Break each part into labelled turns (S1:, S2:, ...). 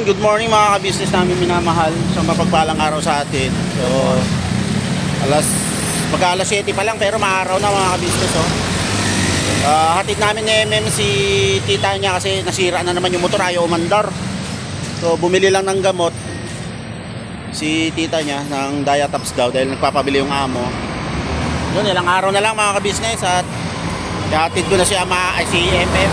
S1: good morning mga ka-business namin minamahal. Isang mapagpalang araw sa atin. So, mag-alas 7 pa lang pero maaraw na mga ka-business. Oh. Hatid namin ni MM si tita niya kasi nasira na naman yung motor, ayaw umandar. So, bumili lang ng gamot si tita niya ng Diatops daw dahil nagpapabili yung amo. Yun, ilang araw na lang mga ka-business at hatid ko na si MM.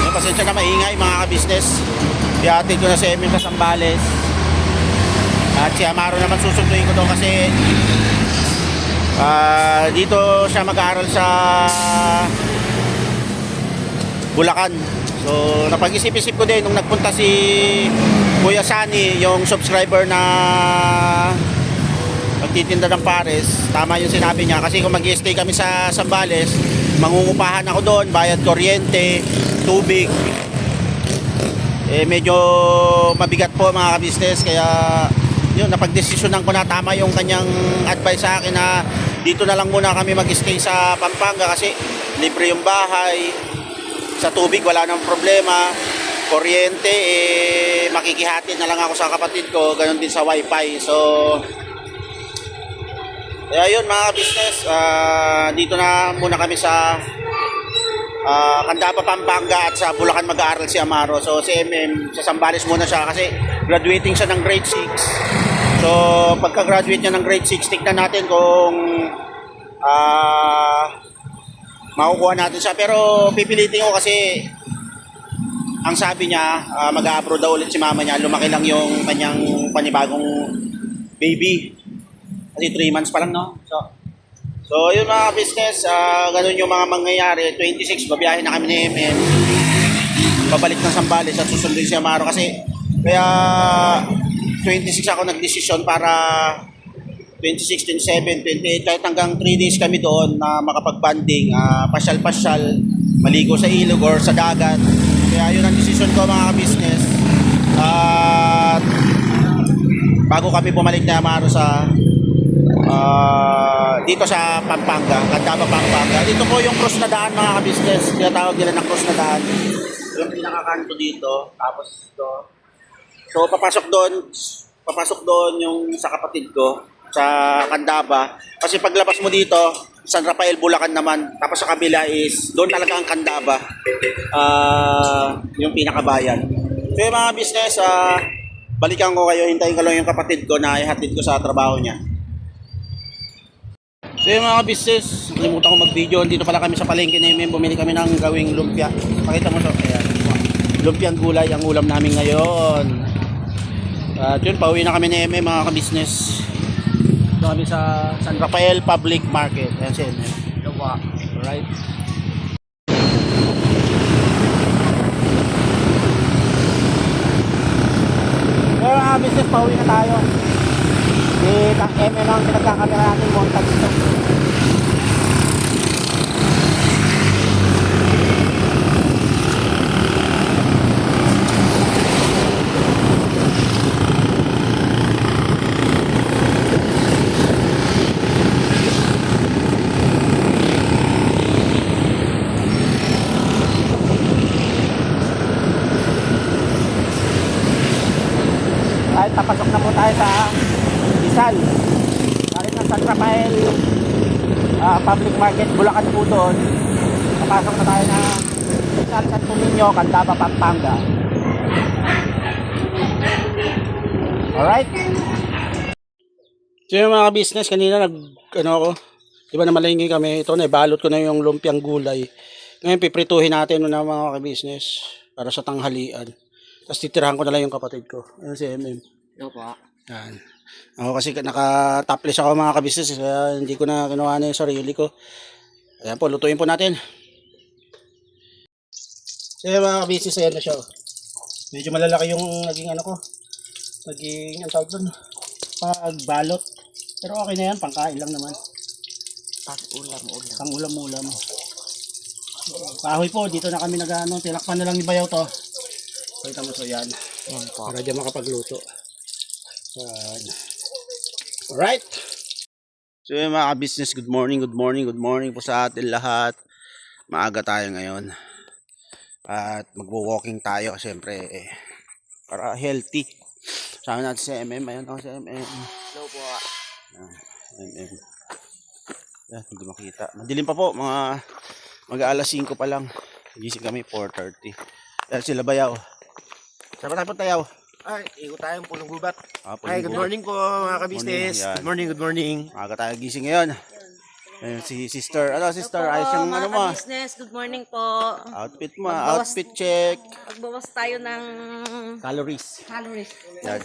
S1: Pasensya na maingay mga ka-business. Ihatid ko na si MM sa Sambales. At si Amaro naman susunduin ko doon kasi dito siya mag-aaral sa Bulacan. So napag-isip-isip ko din nung nagpunta si Kuya Sani, yung subscriber na magtitinda ng pares. Tama yung sinabi niya kasi kung mag-stay kami sa Sambales, mangungupahan ako doon, bayad kuryente, tubig, medyo mabigat po mga ka-business. Kaya yun, napagdesisyonan ko na tama yung kanyang advice sa akin na dito na lang muna kami mag-stay sa Pampanga kasi libre yung bahay, sa tubig wala nang problema, kuryente makikihati na lang ako sa kapatid ko, ganoon din sa wifi. So kaya yun mga ka-business, dito na muna kami sa Candaba, Pampanga, at sa Bulacan mag-aaral si Amaro. So si MM sa Sambales muna siya kasi graduating siya ng grade 6. So pagka-graduate niya ng grade 6, tignan natin kung makukuha natin siya. Pero pipilitin ko kasi ang sabi niya, mag-a-abroad daw ulit si mama niya. Lumaki lang yung kanyang panibagong baby. Kasi 3 months pa lang, no? So yun mga business, ganun yung mga mangyayari. 26, babiyahin na kami ni MM. Babalik ng Sambales at susundin si Amaro kasi kaya 26 ako nagdesisyon para 26, 27, 28, kahit hanggang 3 days kami doon na makapag-banding, pasyal-pasyal, maligo sa ilog or sa dagat. Kaya yun ang desisyon ko mga business. At bago kami bumalik na Amaro sa dito sa Pampanga, Candaba, Pampanga. Dito po yung cross na daan mga ka-business. Tinatawag nila ng cross na daan. Yung pinakakanto dito, tapos ito. So papasok doon yung sa kapatid ko sa Candaba. Kasi paglabas mo dito, San Rafael, Bulacan naman. Tapos sa kabila is doon talaga ang Candaba. Yung pinakabayan. So yung mga business, balikan ko kayo, hintayin ko lang yung kapatid ko na ihatid ko sa trabaho niya. So yung mga business, nalimutan ko mag-video. Dito pala kami sa palengke na MM. Bumili kami ng gawing lumpia. Pakita mo so, ayan. Lumpiang gulay ang ulam namin ngayon. At yun, pauwi na kami ni MM mga ka-business. Dito kami sa San Rafael Public Market. Ayan si MM. Alright. Pero mga business, pauwi na tayo. MM ang pinagkakamera natin montage ito. Kahit tapasok na po tayo sa Rizal, galing ng San Rafael Public Market, Bulacan po doon. Papasok na tayo na San Tominyo, Candaba, Pampanga. Alright. So yung mga business, kanina ako, di ba namalingin kami, ito na, balot ko na yung lumpiang gulay. Ngayon piprituhin natin na mga business para sa tanghalian. Tapos titirahan ko na lang yung kapatid ko. Ayun si MM.
S2: Yo po.
S1: Yan. Ako kasi naka-topless ako mga ka-business kaya hindi ko na kinuha na yung sarili ko. Ayan po, lutuin po natin. So mga ka-business, ayan na siya. Medyo malalaki yung naging ano ko. Naging, ang tawag doon, pagbalot. Pero okay na yan, pangkain lang naman. Pang ulam-ulam. Kahoy po, dito na kami nag-ano, tinakpan na lang ni Bayaw to. Kita mo so yan. Para dyan makapagluto. Alright. So yung mga business, good morning po sa atin lahat. Maaga tayo ngayon. At magwo-walking tayo siyempre para healthy. Sama natin si MM. Ayun ako si MM.
S2: Hello po.
S1: MM. Yan, hindi makita. Madilim pa po, mga mag-aalas 5 pa lang. Gising kami 4:30. Yan sila Bayaw. Saan pa tayo Tayaw?
S2: Ay, ikot tayong Pulong Gubat.
S1: Pulong
S2: Hi, good
S1: Gubat.
S2: morning po mga ka-business.
S1: Morning, yan.
S2: Good morning, good morning.
S1: Maaga tayo gising ngayon. Ayun, si sister. Ano sister? Ayos yung ano mo.
S3: Business, good morning po.
S1: Outfit mo. Outfit check.
S3: Magbawas tayo ng
S1: Calories.
S3: calories.
S1: Yan.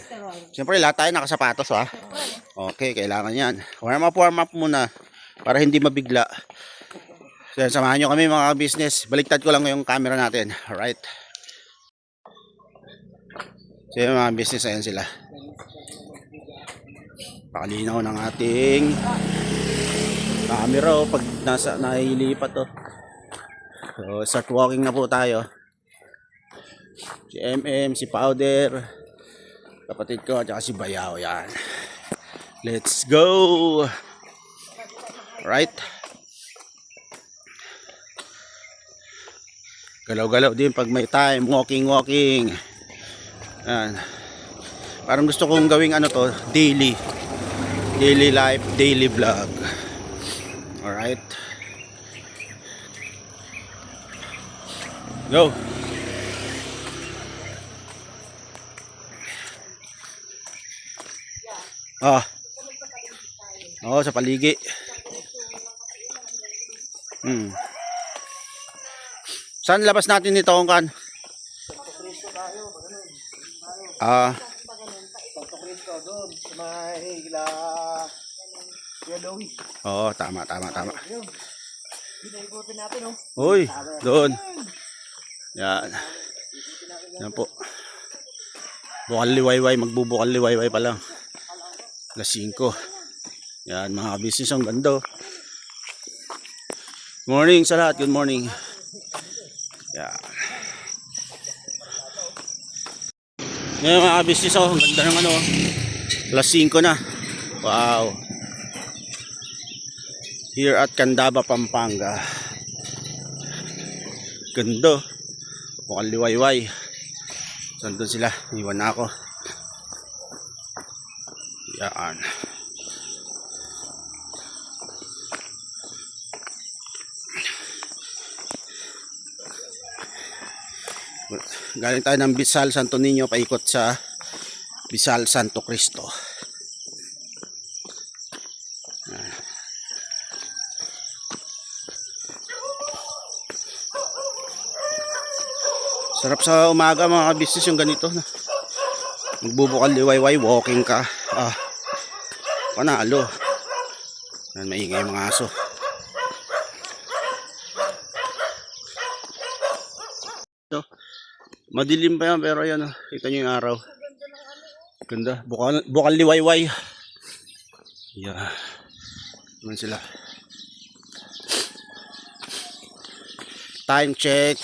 S1: Siyempre lahat tayo nakasapatos ha. Okay, kailangan yan. Warm up muna para hindi mabigla. So, samahan nyo kami mga business. Baliktad ko lang yung camera natin. Alright. So yung mga business, ayan sila. Pakalinaw ng ating camera pag nailipat to. So start walking na po tayo. Si MM, si Powder, kapatid ko, at saka si Bayaw. Yan. Let's go! Right? Galaw-galaw din pag may time. Walking. Yan. Parang gusto kong gawing ano to, daily life, daily vlog. Alright. Go! Oo, sa paligi. Saan labas natin nito kung kan?
S2: Santo Cristo doon sa may Yellowy.
S1: Oo, tama.
S2: Pinaikutin natin, no?
S1: Uy, doon. Yan. Yan po. Bukal liwayway, magbubukal liwayway pa lang. Alas 5. Yan, mga business ang ganda. Morning sa lahat, good morning. Yan. Yan mga business, ang ganda ng ano. Alas 5 na. Wow. Here at Candaba, Pampanga. Ganda. Bukal liwayway. Nandun sila. Iwan na ako. Yan. Galing tayo ng Bisal Santo Niño, paikot sa Bisal Santo Cristo. Sarap sa umaga mga business yung ganito. Magbubukal liwayway, walking ka. Panalo. Yan, maingay yung mga aso. So, madilim pa yan pero yan, kita nyo yung araw. Ganda, bukal liwayway. Yeah. Naman sila. Time check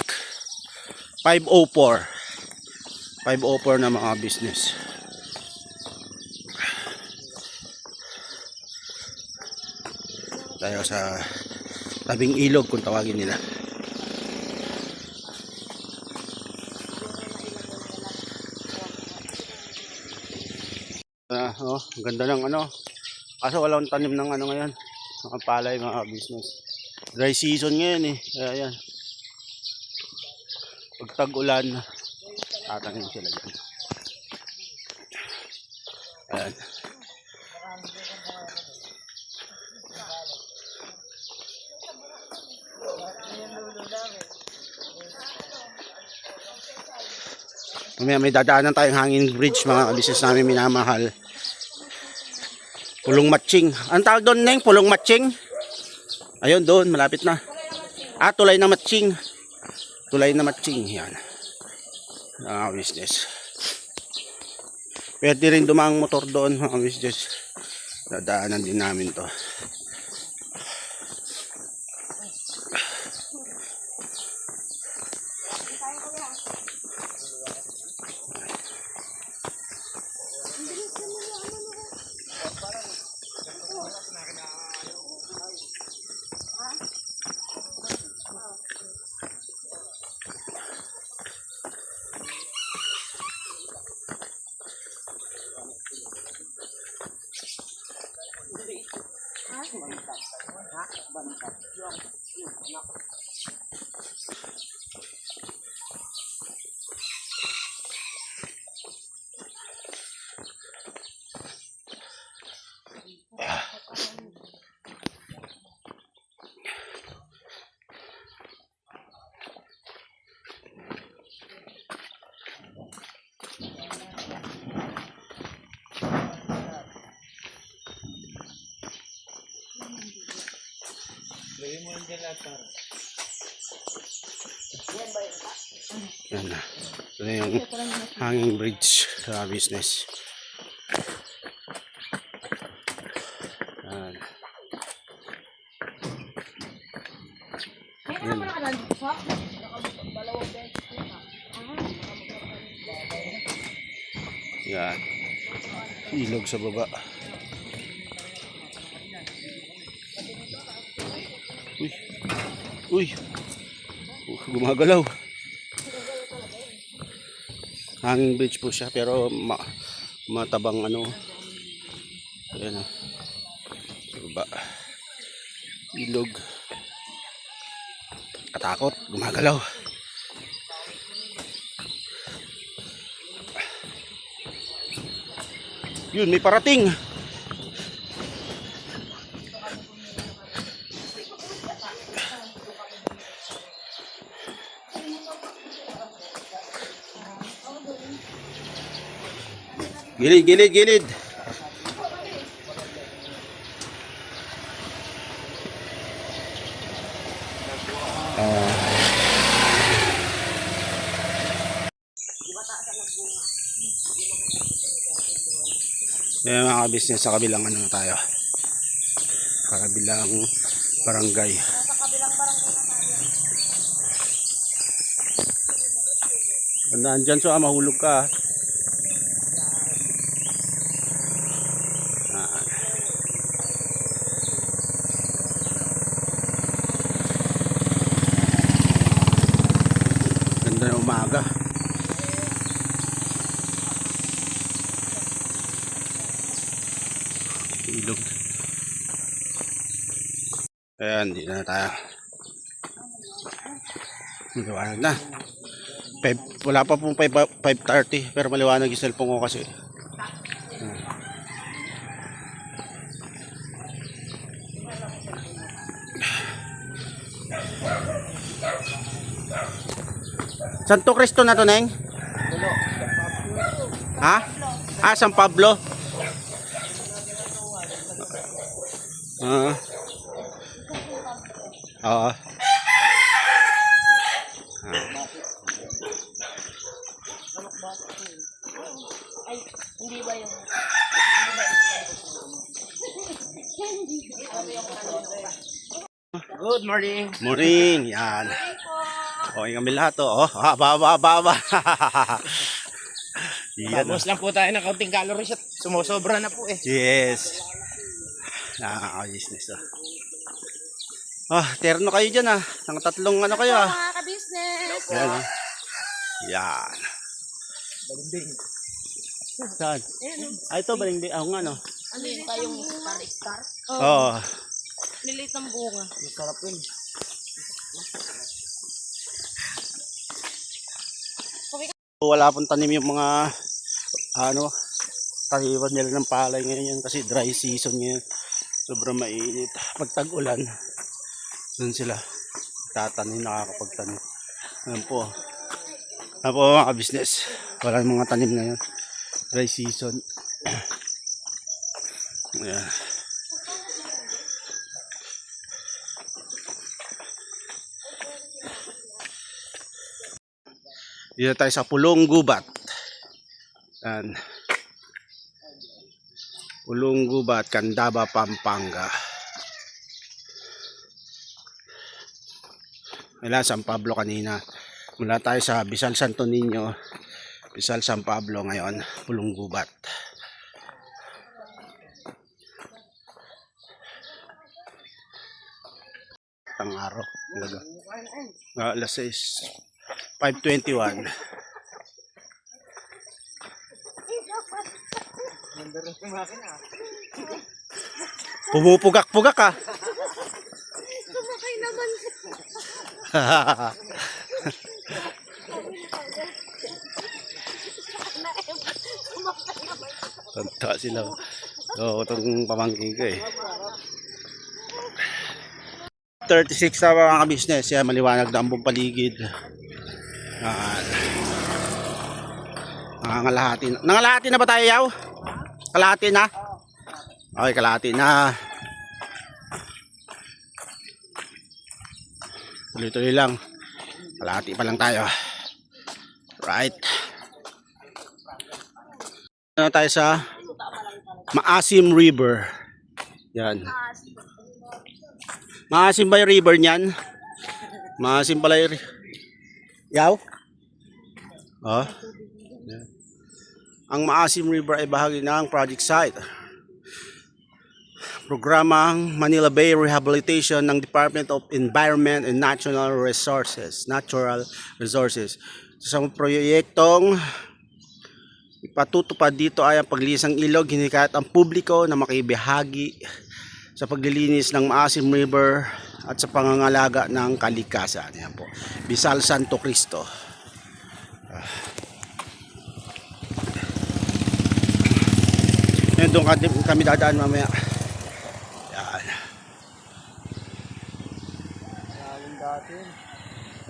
S1: 5:04 na mga business. Tayo sa tabing ilog kung tawagin nila. Ang ganda ng ano. Kaso walang tanim ng ano ngayon. Mga palay, mga business. Dry season ngayon eh. Kaya yan. Pag tag-ulan, tatanim sila dyan. Ayan. May dadaanan tayong hanging bridge mga business namin minamahal. Pulong Matching. Ang tawag doon, Neng? Pulong Matching? Ayun doon, malapit na. Tulay na Matching. Tulay na Matching. Yan. Business. Pwede rin dumaang motor doon mga business. Dadaanan din namin to.
S4: Yan na. Ito na yung hanging bridge sa business. Yan. Yan. Ilog sa baba. Uy. Uy. Gumagalaw. Hanging bridge po siya pero matabang ano. Ayan o. Baba. Ilog. Katakot. Gumagalaw. Yun, may parating. Gilid, gilid, gilid. Yan mga business sa kabilang ano na tayo. Kabilang barangay. Tandaan dyan so mahulog ka. Ganda na umaga. Ilog. Ayan, dito na tayo. Maliwanag na. Wala pa pong 5:30 pero maliwanag yung cellphone ko kasi. Santo Cristo na to, Neng? Ha? Ah, San Pablo? Oo.
S3: Ay, hindi ba yung...
S2: Good morning.
S4: Morning, yan. Okay kami lahat to. Oh, baba. Yan.
S2: Tapos lang po tayo ng kaunting calories at sumusobra na po eh.
S4: Yes. Nakaka-business oh. Oh, terno kayo dyan ah. Nang tatlong ano kayo ah.
S3: Mga ka-business!
S4: Yan ah. Yan.
S2: Balimbing.
S4: Saan? Ah, ito balimbing. Ah, nga no.
S3: Ano yun tayong star?
S4: Oo.
S3: Lilit ng bunga.
S2: Masarap yun.
S4: Wala pong tanim yung mga ano, taniman nila ng palay ngayon yan kasi dry season ngayon. Sobrang mainit. Pag tag-ulan, doon sila tatanim, nakakapagtanim. Ayan po. Ayan po mga business. Wala mga tanim ngayon. Dry season. Ayan. Dito tayo sa Pulong Gubat. Yan. Pulong Gubat, Candaba, Pampanga. Wala, San Pablo kanina. Mula tayo sa Bisal Santo Niño, Bisal San Pablo ngayon, Pulong Gubat. Tang araw. Alas 6. 5:21. Pumupugak-pugak ah. Tanta sila. Oo, itong pamangking ko eh. 36 na mga business. Yan, maliwanag na ang buong paligid. Nangangalahati na. Nangangalahati na ba tayo, Yaw? Kalahati na? Okay, kalahati na. Tuloy-tuloy lang. Kalahati pa lang tayo. Right. Ano tayo sa Maasim River. Yan. Maasim ba yung river niyan? Maasim pala yung... Yaw? Oh. Yan. Ang Maasim River ay bahagi ng project site. Programang Manila Bay Rehabilitation ng Department of Environment and Natural Resources. Sa proyektong ipatutupad dito ay ang paglinis ng ilog, hinihikayat ang publiko na makibahagi sa paglilinis ng Maasim River at sa pangangalaga ng kalikasan. Yan po. Bisal Santo Cristo. Doon kami dadaan mamaya. Yan.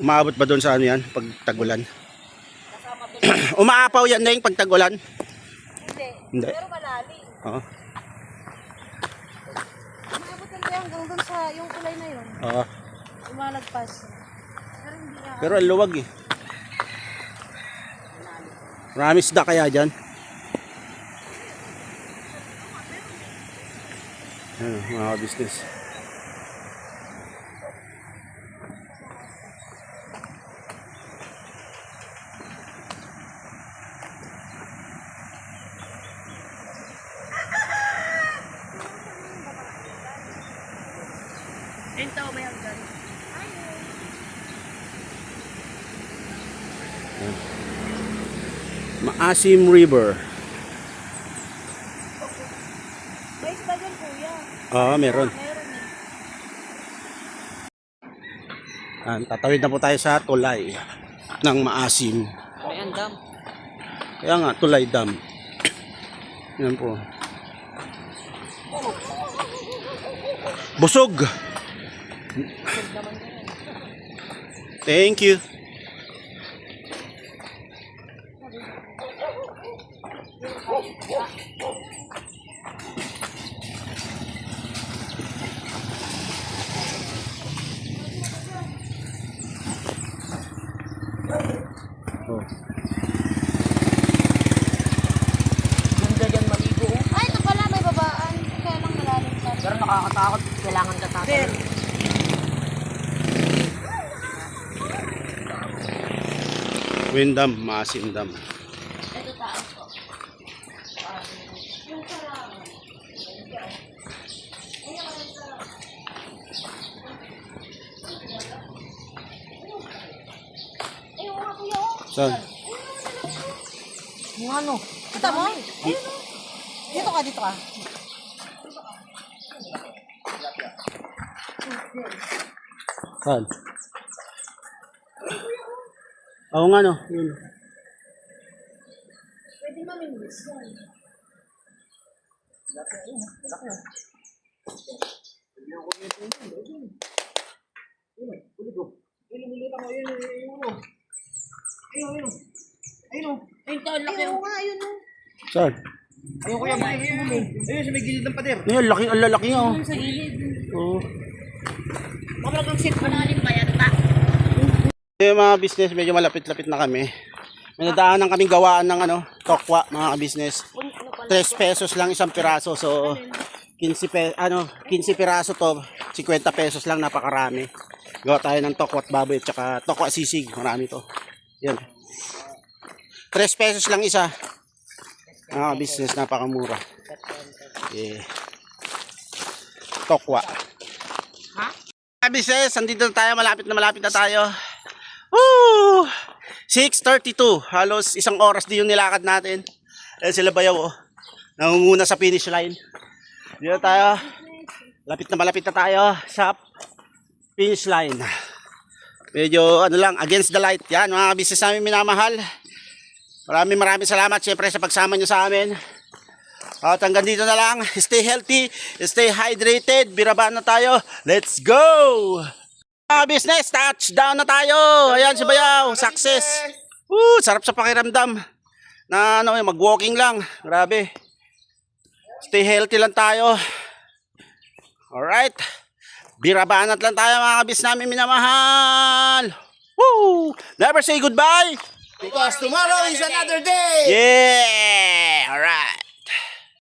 S4: Umaabot ba doon sa ano yan? Pag tagulan? Umaapaw yan na yung pag tagulan? Hindi.
S3: Pero malalim.
S4: Oo.
S3: Umabot lang kaya hanggang doon sa yung kulay na yun.
S4: Oo.
S3: Umalagpas. Pero hindi na.
S4: Pero ang luwag eh. Marami isda kaya dyan? Mga business.
S3: Ayun tao may hanggan.
S4: Maasim River.
S3: May isda dyan, kuya.
S4: Oo, meron.
S3: Meron eh.
S4: Tatawid na po tayo sa tulay ng Maasim.
S3: May andam.
S4: Kaya nga, tulay dam. Yan po. Busog! Thank you. Oh.
S3: Ganda dyan maligo. Ay, ito pala, may babaan. Kaya lang malalim pa. Pero nakakatakot. Kailangan ka tatakot.
S4: Windam, Maasim Dam.
S3: Ito taas ko. Ayun nga kuya.
S4: Saan?
S3: Yung ano? Kita mo? Dito ka, dito ka.
S4: Saan? Oo nga no. Yun.
S3: Pwede mamingwis yan. Ayun taon laki. Ayun nga, ayun o.
S4: Saan?
S2: Ayun kuya, ayun sa may gilid ng pader.
S4: Ayun, laki, ang lalaki nga oh.
S3: Sa gilid.
S4: Oo.
S3: Mamalag ang sit. Malalim ba yan? Ta?
S4: Yung mga business, medyo malapit-lapit na kami. May nadaanan kaming gawaan ng ano, tokwa, mga business. 3 pesos lang isang piraso. So, 15 piraso to, 50 pesos lang, napakarami. Gawa tayo ng tokwa at baboy at saka tokwa sisig, marami to. Yan. 3 pesos lang isa. Mga business, napakamura. Yeah. Tokwa.
S3: Ha?
S4: Mga business, andito na tayo, malapit na tayo. Woo! 6:32. Halos isang oras din yung nilakad natin. Ayan sila bayaw oh. Nangunguna sa finish line. Dito tayo. Malapit na tayo sa finish line. medyo ano lang, against the light. Yan, mga business namin minamahal. Maraming salamat siyempre sa pagsama nyo sa amin. At hanggang dito na lang. Stay healthy, stay hydrated. Biraban na tayo. Let's go! Mga business, touchdown na tayo. Ayan si Bayaw, success. Sarap sa pakiramdam. Na ano, mag-walking lang. Grabe. Stay healthy lang tayo. Alright. Birabanat lang tayo mga kabis namin minamahal. Woo! Never say goodbye.
S2: Because tomorrow is another day.
S4: Yeah! Alright.